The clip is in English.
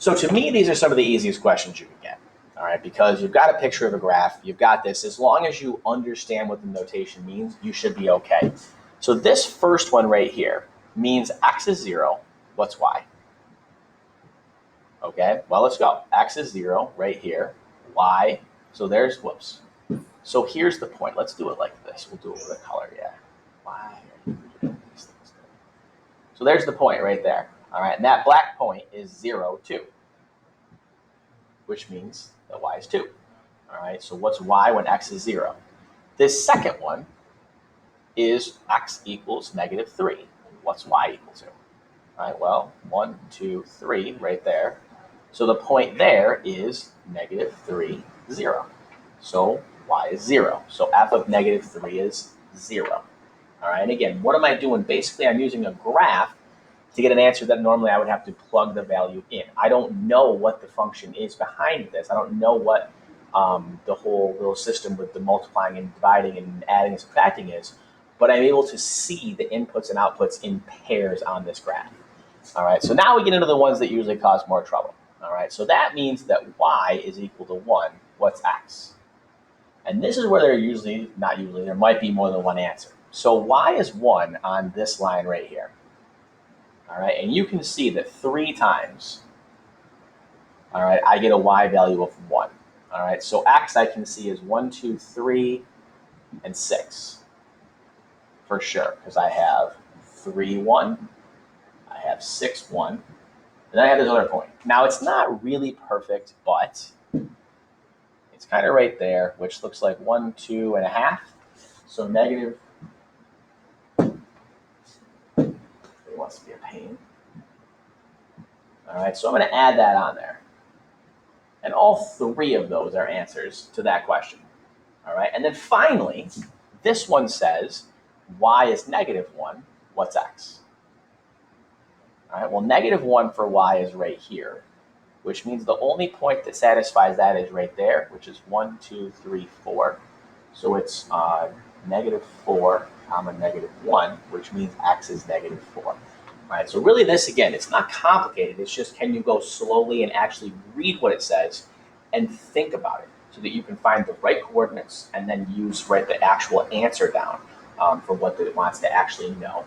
So to me, these are some of the easiest questions you can get, all right, because you've got a picture of a graph, you've got this. As long as you understand what the notation means, you should be okay. So this first one right here means x is 0. What's y? Okay, well, let's go. X is 0 right here. Y, so there's, whoops. So here's the point. Let's do it like this. We'll do it with a color, yeah. Why are you doing these things? So there's the point right there. All right, and that black point is 0, 2, which means that y is 2. All right, so what's y when x is 0? This second one is x equals negative 3. What's y equal to? All right, well, 1, 2, 3 right there. So the point there is negative 3, 0. So y is 0. So f of negative 3 is 0. All right, and again, what am I doing? Basically, I'm using a graph to get an answer that normally I would have to plug the value in. I don't know what the function is behind this. I don't know what the whole little system with the multiplying and dividing and adding and subtracting is, but I'm able to see the inputs and outputs in pairs on this graph. All right, so now we get into the ones that usually cause more trouble. All right, so that means that y is equal to 1. What's x? And this is where there might be more than one answer. So y is 1 on this line right here. All right, and you can see that 3 times, all right, I get a y value of 1. All right, so x I can see is 1, 2, 3, and 6 for sure, because I have 3, 1, I have 6, 1, and then I have this other point. Now, it's not really perfect, but it's kind of right there, which looks like 1, 2 and a half. So negative, it wants to be a pain. All right, so I'm going to add that on there. And all 3 of those are answers to that question. All right, and then finally, this one says y is negative 1. What's x? All right, well, negative 1 for y is right here, which means the only point that satisfies that is right there, which is 1, 2, 3, 4. So it's negative 4 comma negative 1, which means x is negative 4. All right, so really this, again, it's not complicated. It's just, can you go slowly and actually read what it says and think about it so that you can find the right coordinates and then write the actual answer down for what it wants to actually know.